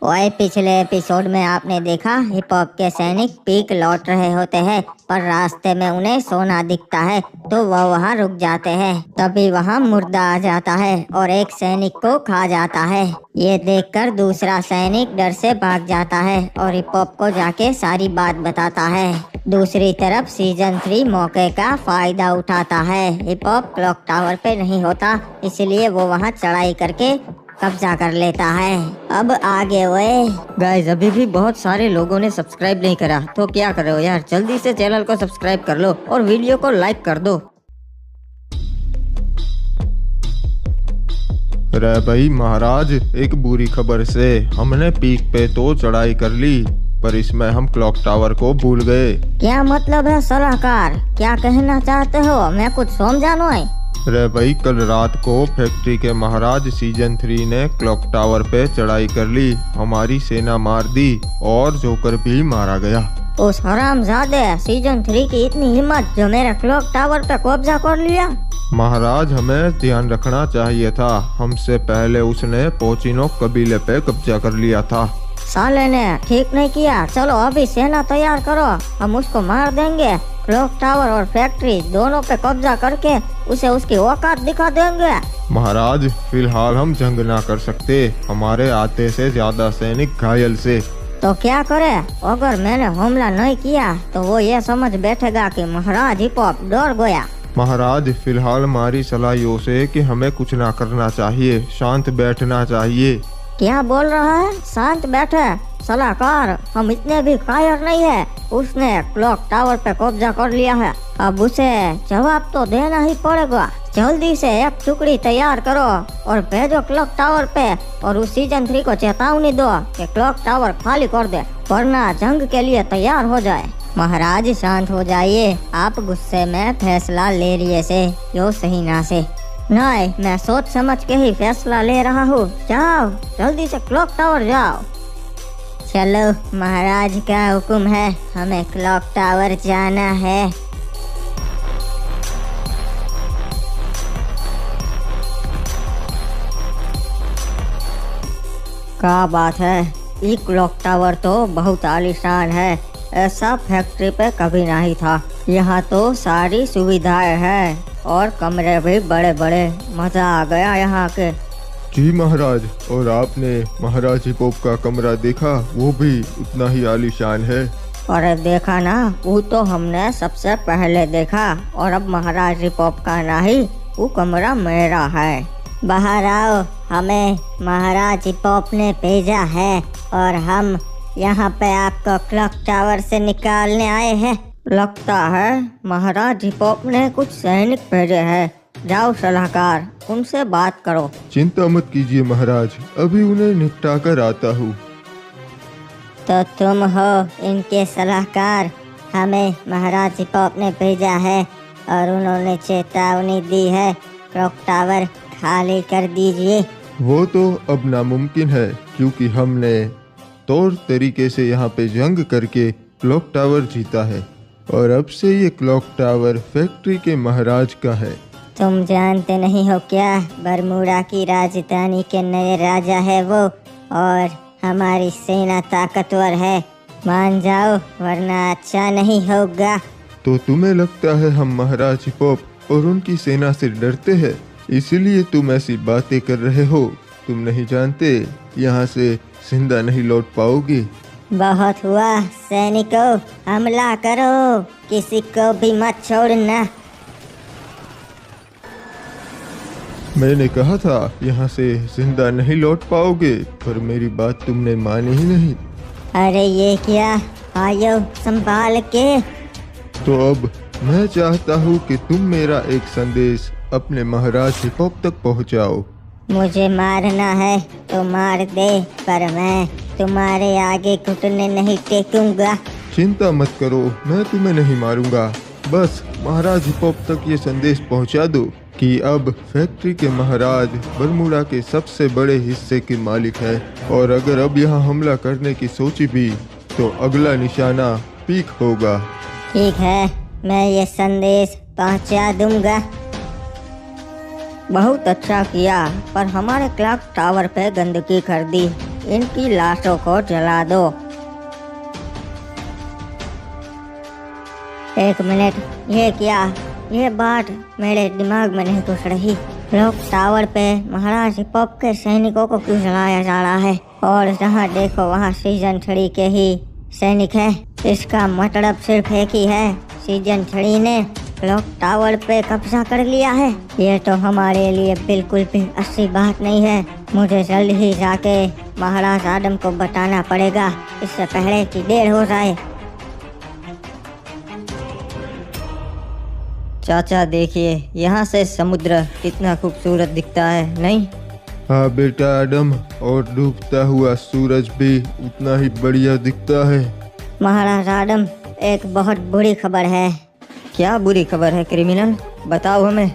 ओए, पिछले एपिसोड में आपने देखा हिप हॉप के सैनिक पीक लौट रहे होते हैं, पर रास्ते में उन्हें सोना दिखता है तो वह वहाँ रुक जाते हैं। तभी वहाँ मुर्दा आ जाता है और एक सैनिक को खा जाता है। ये देखकर दूसरा सैनिक डर से भाग जाता है और हिप हॉप को जाके सारी बात बताता है। दूसरी तरफ सीजन 3 मौके का फायदा उठाता है। हिप हॉप क्लॉक टावर पे नहीं होता, इसलिए वो वहाँ चढ़ाई करके कब्जा कर लेता है। अब आगे वे गाइस, अभी भी बहुत सारे लोगों ने सब्सक्राइब नहीं करा, तो क्या कर रहे हो यार, जल्दी से चैनल को सब्सक्राइब कर लो और वीडियो को लाइक कर दो। रे भाई महाराज, एक बुरी खबर से हमने पीक पे तो चढ़ाई कर ली, पर इसमें हम क्लॉक टावर को भूल गए। क्या मतलब है सलाहकार? क्या कहना चाहते हो? मैं कुछ समझा नहीं। रे भाई, कल रात को फैक्ट्री के महाराज सीजन 3 ने क्लॉक टावर पे चढ़ाई कर ली, हमारी सेना मार दी और जोकर भी मारा गया। उस हरामजादे सीजन 3 की इतनी हिम्मत जो मेरे क्लॉक टावर पे कब्जा कर लिया। महाराज, हमें ध्यान रखना चाहिए था, हमसे पहले उसने पोचिनो कबीले पे कब्जा कर लिया था। साले ने ठीक नहीं किया। चलो अभी सेना तैयार करो, हम उसको मार देंगे। क्लॉक टावर और फैक्ट्री दोनों पे कब्जा करके उसे उसकी औकात दिखा देंगे। महाराज, फिलहाल हम जंग ना कर सकते, हमारे आधे से ज्यादा सैनिक घायल से। तो क्या करे? अगर मैंने हमला नहीं किया तो वो ये समझ बैठेगा कि महाराज हिप हॉप डर गया। महाराज, फिलहाल हमारी सलाह यो से कि हमें कुछ ना करना चाहिए, शांत बैठना चाहिए। क्या बोल रहा है? शांत बैठे? सलाहकार, हम इतने भी कायर नहीं है। उसने क्लॉक टावर पे कब्जा कर लिया है, अब उसे जवाब तो देना ही पड़ेगा। जल्दी से एक टुकड़ी तैयार करो और भेजो क्लॉक टावर पे, और उस सीजन 3 को चेतावनी दो कि क्लॉक टावर खाली कर दे, वरना जंग के लिए तैयार हो जाए। महाराज शांत हो जाइए, आप गुस्से में फैसला ले रही से यो सही ना से। नहीं, मैं सोच समझ के ही फैसला ले रहा हूँ। जाओ जल्दी से क्लॉक टावर जाओ। चलो, महाराज का हुक्म है, हमें क्लॉक टावर जाना है। क्या बात है, ये क्लॉक टावर तो बहुत आलीशान है, ऐसा फैक्ट्री पे कभी नहीं था। यहाँ तो सारी सुविधाएं हैं और कमरे भी बड़े बड़े, मजा आ गया यहाँ के। जी महाराज, और आपने महाराज हिप हॉप का कमरा देखा? वो भी उतना ही आलीशान है। अरे देखा ना, वो तो हमने सबसे पहले देखा, और अब महाराज हिप हॉप का नहीं, वो कमरा मेरा है। बाहर आओ, हमें महाराज हिप हॉप ने भेजा है और हम यहाँ पे आपको क्लॉक टावर से निकालने आए हैं। लगता है महाराज हिप हॉप ने कुछ सैनिक भेजे हैं। जाओ सलाहकार, उनसे बात करो। चिंता मत कीजिए महाराज, अभी उन्हें निपटा कर आता हूँ। तो तुम हो इनके सलाहकार? हमें महाराज हिप हॉप ने भेजा है और उन्होंने चेतावनी दी है, क्लॉक टावर खाली कर दीजिए। वो तो अब नामुमकिन है, क्योंकि हमने तौर तरीके से यहाँ पे जंग करके क्लॉक टावर जीता है, और अब से ये क्लॉक टावर फैक्ट्री के महाराज का है। तुम जानते नहीं हो क्या, बरमूडा की राजधानी के नए राजा है वो, और हमारी सेना ताकतवर है। मान जाओ वरना अच्छा नहीं होगा। तो तुम्हें लगता है हम महाराज हिप हॉप और उनकी सेना से डरते हैं, इसीलिए तुम ऐसी बातें कर रहे हो? तुम नहीं जानते, यहाँ से जिंदा नहीं लौट पाओगे। बहुत हुआ सैनिकों, हमला करो, किसी को भी मत छोड़ना। मैंने कहा था यहाँ से जिंदा नहीं लौट पाओगे, पर मेरी बात तुमने मानी ही नहीं। अरे ये क्या, आयो संभाल के। तो अब मैं चाहता हूँ कि तुम मेरा एक संदेश अपने महाराज हिप हॉप तक पहुँचाओ। मुझे मारना है तो मार दे, पर मैं तुम्हारे आगे घुटने नहीं टेकूंगा। चिंता मत करो, मैं तुम्हें नहीं मारूंगा। बस महाराज हिप हॉप तक ये संदेश पहुंचा दो कि अब फैक्ट्री के महाराज बरमूडा के सबसे बड़े हिस्से के मालिक है, और अगर अब यहाँ हमला करने की सोची भी तो अगला निशाना पीक होगा। ठीक है, मैं ये संदेश पहुंचा दूंगा। बहुत अच्छा किया, पर हमारे क्लॉक टावर पे गंदगी कर दी, इनकी लाशों को जला दो। एक मिनट, ये क्या? ये बात मेरे दिमाग में नहीं घुस रही। क्लॉक टावर पे महाराज हिपॉप के सैनिकों को क्यों जलाया जा रहा है? और जहाँ देखो वहाँ सीजन 3 के ही सैनिक है। इसका मतलब सिर्फ एक ही है, सीजन 3 ने क्लॉक टावर पे कब्जा कर लिया है। ये तो हमारे लिए बिल्कुल भी अच्छी बात नहीं है। मुझे जल्द ही जाके महाराज आदम को बताना पड़ेगा, इससे पहले कि देर हो जाए। चाचा देखिए, यहाँ से समुद्र कितना खूबसूरत दिखता है, नहीं? हाँ बेटा आदम, और डूबता हुआ सूरज भी उतना ही बढ़िया दिखता है। महाराज आदम, एक बहुत बुरी खबर है। क्या बुरी खबर है क्रिमिनल? बताओ हमें।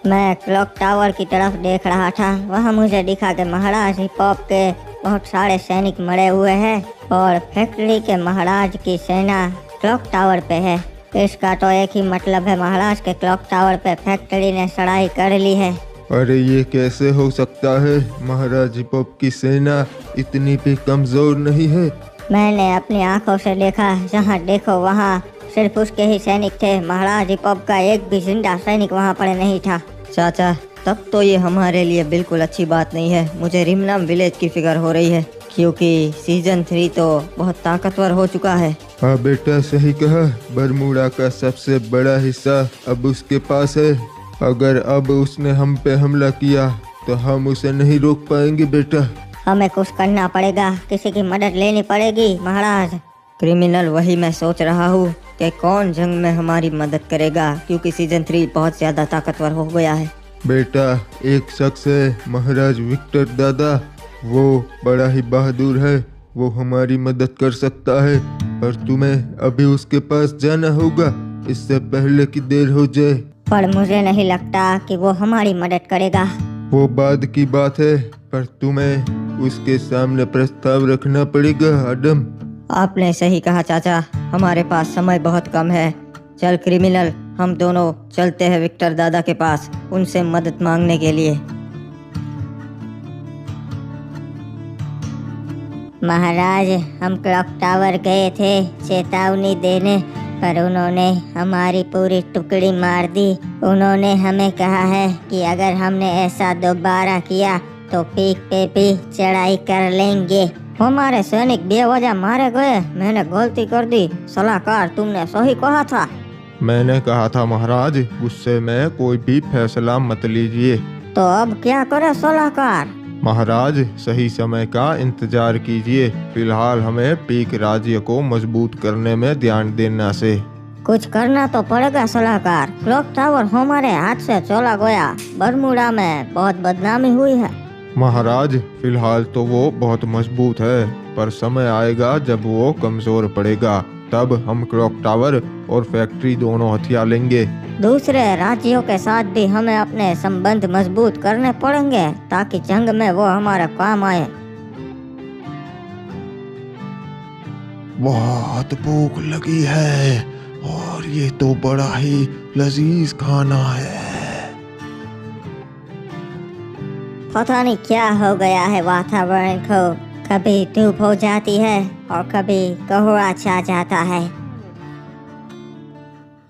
मैं क्लॉक टावर की तरफ देख रहा था, वहाँ मुझे दिखा कि महाराज हिपॉप के बहुत सारे सैनिक मरे हुए हैं और फैक्ट्री के महाराज की सेना क्लॉक टावर पे है। इसका तो एक ही मतलब है, महाराज के क्लॉक टावर पे फैक्ट्री ने चढ़ाई कर ली है। अरे ये कैसे हो सकता है? महाराज हिपॉप की सेना इतनी भी कमजोर नहीं है। मैंने अपनी आंखों से देखा, जहाँ देखो वहाँ सिर्फ उसके ही सैनिक थे। महाराज हिपॉप का एक भी जिंदा सैनिक वहाँ पर नहीं था। चाचा, तब तो ये हमारे लिए बिल्कुल अच्छी बात नहीं है। मुझे रिमनाम विलेज की फिक्र हो रही है, क्योंकि सीजन 3 तो बहुत ताकतवर हो चुका है। हाँ बेटा सही कहा, बरमूडा का सबसे बड़ा हिस्सा अब उसके पास है। अगर अब उसने हम पे हमला किया तो हम उसे नहीं रोक पाएंगे बेटा। हमें कुछ करना पड़ेगा, किसी की मदद लेनी पड़ेगी महाराज। क्रिमिनल, वही मैं सोच रहा हूँ कि कौन जंग में हमारी मदद करेगा, क्योंकि सीजन 3 बहुत ज्यादा ताकतवर हो गया है। बेटा एक शख्स है, महाराज विक्टर दादा, वो बड़ा ही बहादुर है, वो हमारी मदद कर सकता है। पर तुम्हें अभी उसके पास जाना होगा, इससे पहले कि देर हो जाए। पर मुझे नहीं लगता कि वो हमारी मदद करेगा। वो बाद की बात है, पर तुम्हें उसके सामने प्रस्ताव रखना पड़ेगा आदम। आपने सही कहा चाचा, हमारे पास समय बहुत कम है। चल क्रिमिनल, हम दोनों चलते हैं विक्टर दादा के पास, उनसे मदद मांगने के लिए। महाराज, हम क्लॉक टावर गए थे चेतावनी देने, पर उन्होंने हमारी पूरी टुकड़ी मार दी। उन्होंने हमें कहा है कि अगर हमने ऐसा दोबारा किया तो पीक पे भी चढ़ाई कर लेंगे। हमारे सैनिक बेवजह मारे गए, मैंने गलती कर दी। सलाहकार, तुमने सही कहा था। मैंने कहा था महाराज, गुस्से में कोई भी फैसला मत लीजिए। तो अब क्या करे सलाहकार? महाराज सही समय का इंतजार कीजिए। फिलहाल हमें पीक राज्य को मजबूत करने में ध्यान देना से कुछ करना तो पड़ेगा सलाहकार। क्लॉक टावर हमारे हाथ से चला गया, बरमूडा में बहुत बदनामी हुई है। महाराज फिलहाल तो वो बहुत मजबूत है, पर समय आएगा जब वो कमजोर पड़ेगा, तब हम क्लॉक टावर और फैक्ट्री दोनों हथिया लेंगे। दूसरे राज्यों के साथ भी हमें अपने संबंध मजबूत करने पड़ेंगे, ताकि जंग में वो हमारे काम आए। बहुत भूख लगी है और ये तो बड़ा ही लजीज खाना है। पता नहीं क्या हो गया है वातावरण को, कभी धूप हो जाती है और कभी कोहरा छा जाता है।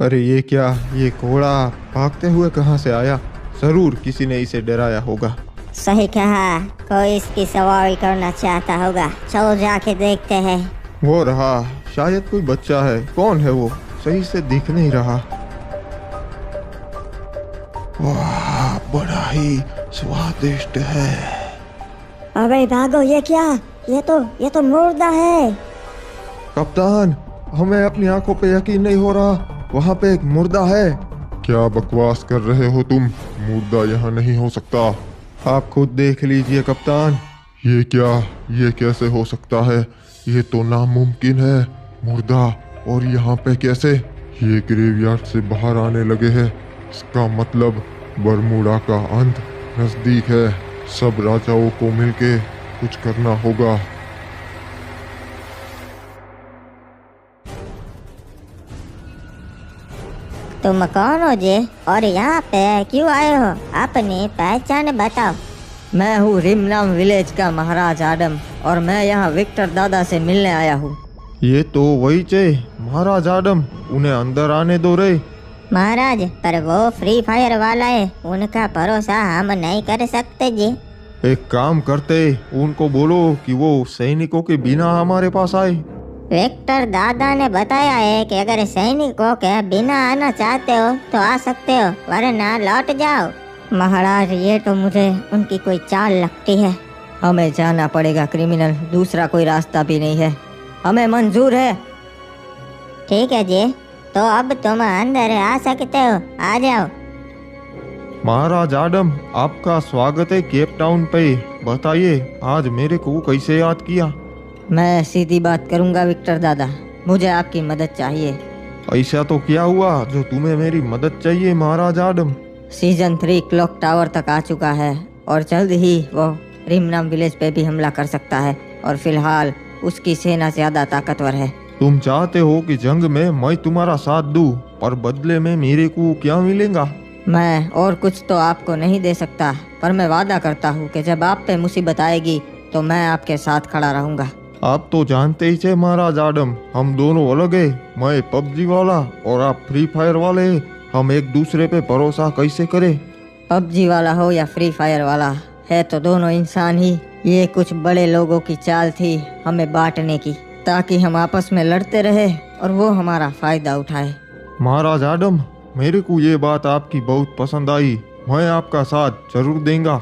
अरे ये क्या, ये घोड़ा भागते हुए कहाँ से आया? जरूर किसी ने इसे डराया होगा। सही कहा, कोई इसकी सवारी करना चाहता होगा। चलो जाके देखते हैं। वो रहा, शायद कोई बच्चा है। कौन है वो? सही से दिख नहीं रहा। वाह, बड़ा ही स्वादिष्ट है। अबे भागो, ये क्या? ये तो मुर्दा है। कप्तान, हमें अपनी आंखों पे यकीन नहीं हो रहा, वहाँ पे एक मुर्दा है। क्या बकवास कर रहे हो तुम? मुर्दा यहाँ नहीं हो सकता। आप खुद देख लीजिए कप्तान। ये क्या, ये कैसे हो सकता है? ये तो नामुमकिन है। मुर्दा और यहाँ पे कैसे? ये ग्रेवयार्ड से बाहर आने लगे हैं। इसका मतलब बरमूडा का अंत नजदीक है। सब राजाओं को मिलके कुछ करना होगा। तुम कौन हो जी, और यहाँ पे क्यों आए हो? अपनी पहचान बताओ। मैं हूँ रिमनाम विलेज का महाराज आडम और मैं यहाँ विक्टर दादा से मिलने आया हूँ। ये तो वही चे महाराज आडम, उन्हें अंदर आने दो रे। महाराज, पर वो फ्री फायर वाला है, उनका भरोसा हम नहीं कर सकते जी। एक काम करते, उनको बोलो कि वो सैनिकों के बिना हमारे पास आए। विक्टर दादा ने बताया है कि अगर सैनिकों के बिना आना चाहते हो तो आ सकते हो, वरना लौट जाओ। महाराज, ये तो मुझे उनकी कोई चाल लगती है। हमें जाना पड़ेगा क्रिमिनल, दूसरा कोई रास्ता भी नहीं है। हमें मंजूर है। ठीक है जी, तो अब तुम अंदर आ सकते हो, आ जाओ। महाराज आडम, आपका स्वागत है केप टाउन पे। बताइए आज मेरे को कैसे याद किया? मैं सीधी बात करूंगा विक्टर दादा, मुझे आपकी मदद चाहिए। ऐसा तो क्या हुआ जो तुम्हें मेरी मदद चाहिए महाराज आडम? सीजन 3 क्लॉक टावर तक आ चुका है और जल्द ही वो रिमनाम विलेज पे भी हमला कर सकता है और फिलहाल उसकी सेना ज्यादा ताकतवर है। तुम चाहते हो कि जंग में मैं तुम्हारा साथ दूं, पर बदले में मेरे को क्या मिलेगा? मैं और कुछ तो आपको नहीं दे सकता, पर मैं वादा करता हूँ कि जब आप पे मुसीबत आएगी तो मैं आपके साथ खड़ा रहूंगा। आप तो जानते ही थे महाराज आडम, हम दोनों अलग है। मैं पबजी वाला और आप फ्री फायर वाले। हम एक दूसरे पे भरोसा कैसे करें? पबजी वाला हो या फ्री फायर वाला, है तो दोनों इंसान ही। ये कुछ बड़े लोगों की चाल थी हमें बांटने की, ताकि हम आपस में लड़ते रहे और वो हमारा फायदा उठाए। महाराज आडम, मेरे को ये बात आपकी बहुत पसंद आई। मैं आपका साथ जरूर देंगा।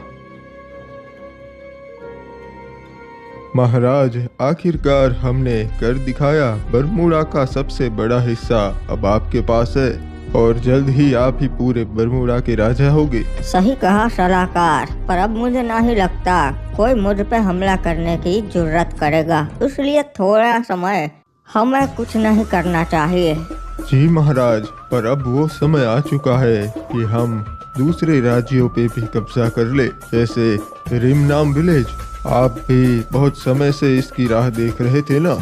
महाराज, आखिरकार हमने कर दिखाया। बरमूडा का सबसे बड़ा हिस्सा अब आपके पास है और जल्द ही आप ही पूरे बरमूडा के राजा होगे। सही कहा सलाहकार, पर अब मुझे नहीं लगता कोई मुझ पे हमला करने की जुर्रत करेगा, इसलिए थोड़ा समय हमें कुछ नहीं करना चाहिए। जी महाराज, पर अब वो समय आ चुका है कि हम दूसरे राज्यों पे भी कब्जा कर ले, जैसे रिमनाम विलेज। आप भी बहुत समय से इसकी राह देख रहे थे ना?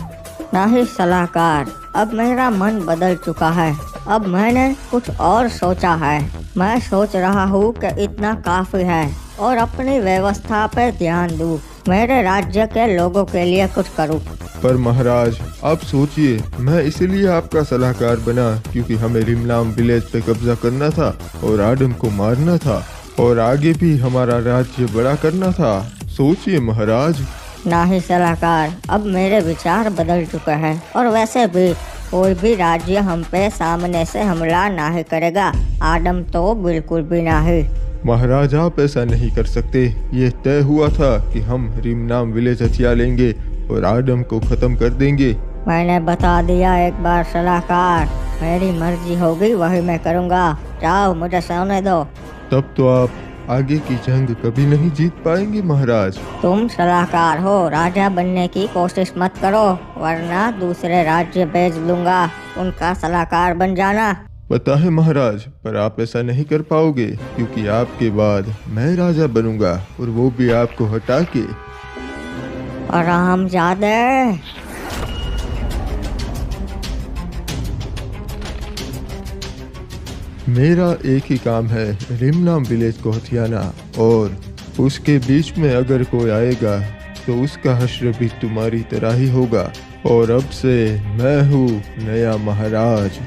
नहीं सलाहकार, अब मेरा मन बदल चुका है। अब मैंने कुछ और सोचा है। मैं सोच रहा हूँ कि इतना काफी है और अपनी व्यवस्था पे ध्यान दूँ, मेरे राज्य के लोगों के लिए कुछ करूँ। पर महाराज आप सोचिए, मैं इसलिए आपका सलाहकार बना क्योंकि हमें रिमनाम विलेज पे कब्जा करना था और आडम को मारना था और आगे भी हमारा राज्य बड़ा करना था। सोचिए महाराज। नहीं सलाहकार, अब मेरे विचार बदल चुके हैं और वैसे भी कोई भी राज्य हम पे सामने से हमला नहीं करेगा, आडम तो बिल्कुल भी नहीं। महाराज आप ऐसा नहीं कर सकते। ये तय हुआ था कि हम रिमनाम विलेज हथिया लेंगे और आडम को खत्म कर देंगे। मैंने बता दिया एक बार सलाहकार, मेरी मर्जी होगी वही मैं करूँगा। जाओ, मुझे सोने दो। तब तो आप आगे की जंग कभी नहीं जीत पाएंगे महाराज। तुम सलाहकार हो, राजा बनने की कोशिश मत करो, वरना दूसरे राज्य भेज दूंगा। उनका सलाहकार बन जाना। पता है महाराज, पर आप ऐसा नहीं कर पाओगे क्योंकि आपके बाद मैं राजा बनूंगा और वो भी आपको हटा के। हरामजादे। मेरा एक ही काम है, रिमनाम विलेज को हथियाना, और उसके बीच में अगर कोई आएगा तो उसका हश्र भी तुम्हारी तरह ही होगा। और अब से मैं हूँ नया महाराज।